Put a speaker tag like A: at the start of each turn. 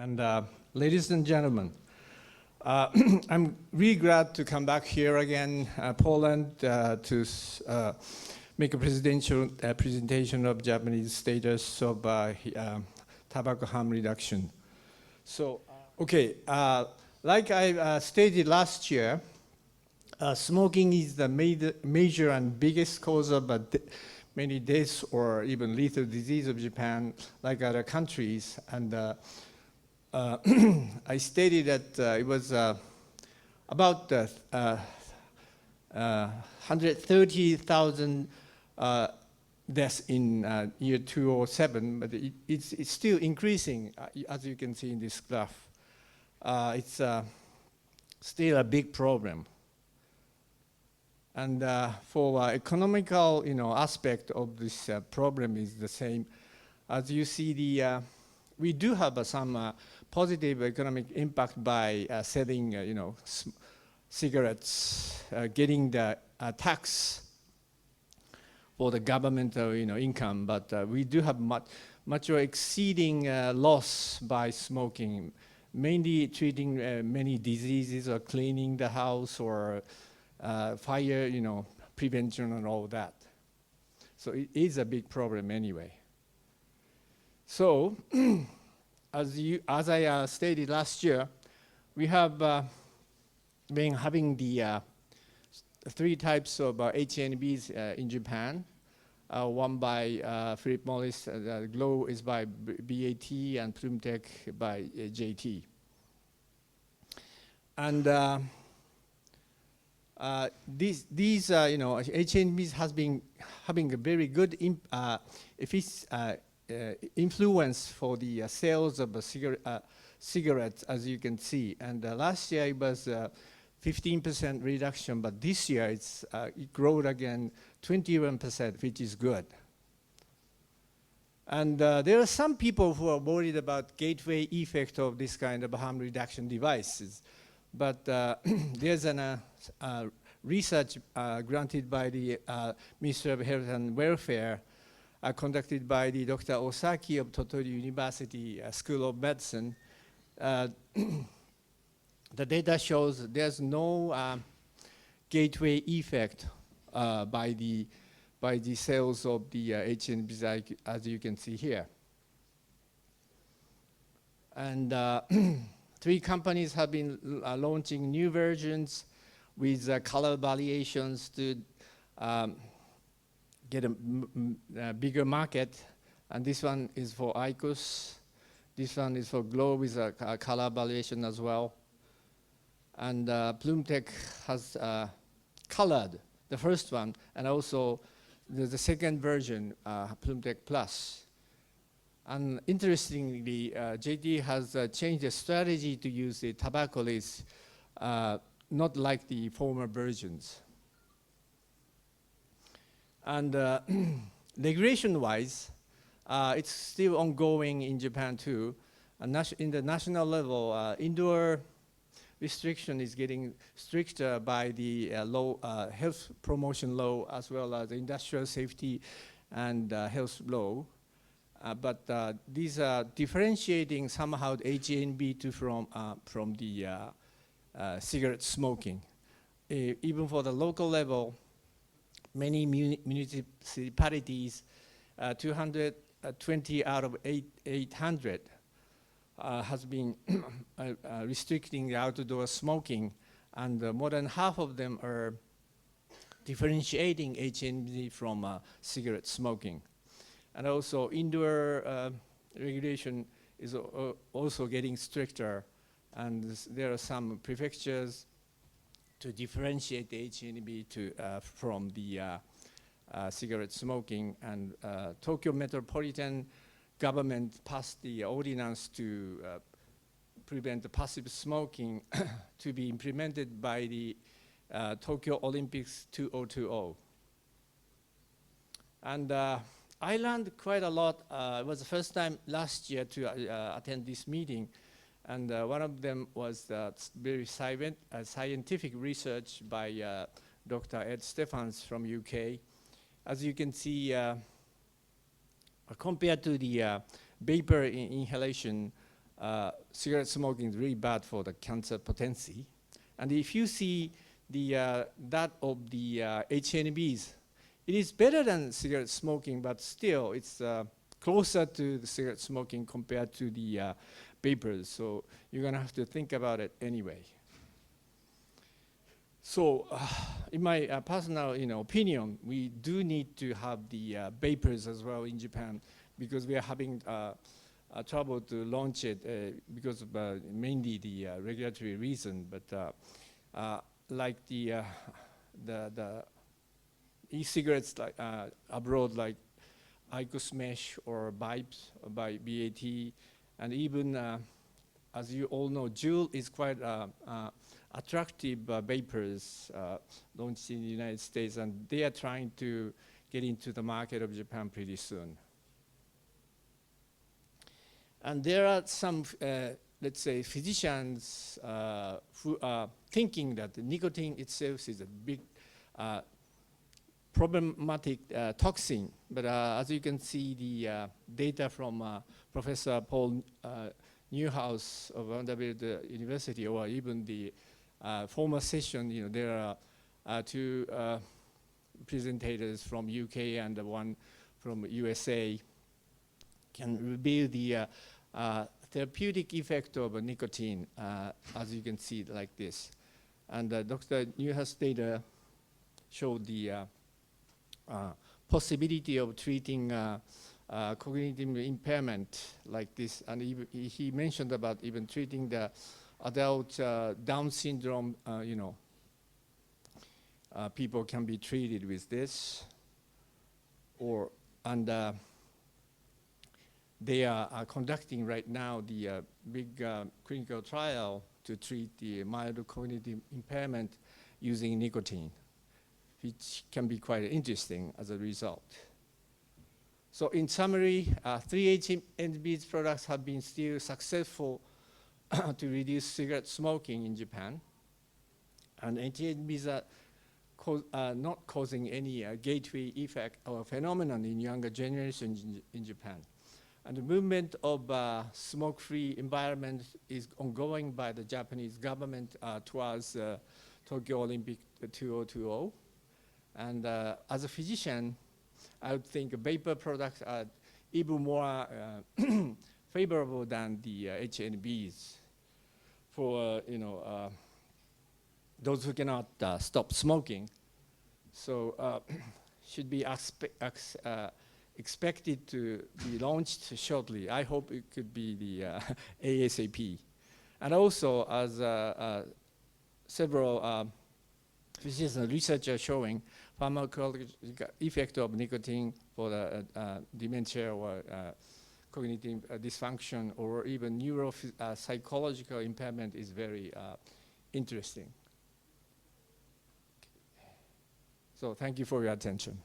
A: And ladies and gentlemen, I'm really glad to come back here again, Poland, to make a presentation of Japanese status of tobacco harm reduction. So, okay, like I stated last year, smoking is the major and biggest cause of many deaths or even lethal disease of Japan, like other countries. And I stated that it was about 130,000 deaths in year 2007, but it's still increasing, as you can see in this graph. It's still a big problem. And for economical, aspect of this problem is the same. As you see, we do have some positive economic impact by selling, cigarettes, getting the tax for the governmental, income. But we do have much exceeding loss by smoking, mainly treating many diseases or cleaning the house or fire, prevention and all that. So it is a big problem anyway. So, as I stated last year, we have been having the 3 types of HNBs in Japan. One by Philip Morris, Glow is by BAT, and Plumtech by JT. And these HNBs has been having a very good influence for the sales of cigarettes, as you can see. And last year it was 15% reduction, but this year it grew again 21%, which is good. And there are some people who are worried about gateway effect of this kind of harm reduction devices. But there's a research granted by the Ministry of Health and Welfare, conducted by the Dr. Osaki of Tottori University School of Medicine. The data shows there's no gateway effect by the sales of the HNBs, as you can see here. And 3 companies have been launching new versions with color variations to get a bigger market. And this one is for IQOS. This one is for Glow with a color variation as well. And Plumtech has colored the first one, and also the second version, Plumtech Plus. And interestingly, JT has changed the strategy to use the tobacco-less, not like the former versions. And regulation-wise, it's still ongoing in Japan too. In the national level, indoor restriction is getting stricter by the health promotion law, as well as the industrial safety and health law. But these are differentiating somehow the HNB from the cigarette smoking. Even for the local level, many municipalities, 220 out of 800 has been restricting the outdoor smoking, and more than half of them are differentiating HNB from cigarette smoking. And also indoor regulation is also getting stricter, and there are some prefectures to differentiate the HNB from the cigarette smoking. And Tokyo Metropolitan Government passed the ordinance to prevent the passive smoking to be implemented by the Tokyo Olympics 2020. And I learned quite a lot. It was the first time last year to attend this meeting. And one of them was very scientific research by Dr. Ed Stephens from UK. As you can see, compared to the vapor inhalation, cigarette smoking is really bad for the cancer potency. And if you see that of the HNBs, it is better than cigarette smoking, but still it's closer to the cigarette smoking compared to the vapors. So you're gonna have to think about it anyway. So in my personal opinion, we do need to have the vapors as well in Japan, because we are having trouble to launch it because of mainly the regulatory reason. But like the e-cigarettes like, abroad, like IQOS mesh or Vibes by BAT, and even as you all know, Juul is quite attractive vapors launched in the United States, and they are trying to get into the market of Japan pretty soon. And there are some, let's say, physicians who are thinking that the nicotine itself is a big problematic toxin. But as you can see, the data from Professor Paul Newhouse of Vanderbilt University, or even the former session, there are two presentators from UK and one from USA, can reveal the therapeutic effect of nicotine, as you can see like this. And Dr. Newhouse data showed the possibility of treating cognitive impairment like this. And he mentioned about even treating the adult Down syndrome, people can be treated with this. They are conducting right now the big clinical trial to treat the mild cognitive impairment using nicotine, which can be quite interesting as a result. So in summary, 3-HNBs products have been still successful to reduce cigarette smoking in Japan. And HNBs are not causing any gateway effect or phenomenon in younger generations in Japan. And the movement of smoke-free environment is ongoing by the Japanese government towards Tokyo Olympic 2020. And as a physician, I would think vapor products are even more favorable than the HNBs for those who cannot stop smoking. So should be expected to be launched shortly. I hope it could be the ASAP. And also, as several physicians and researchers showing pharmacological effect of nicotine for the dementia or cognitive dysfunction or even neuropsychological impairment is very interesting. So thank you for your attention.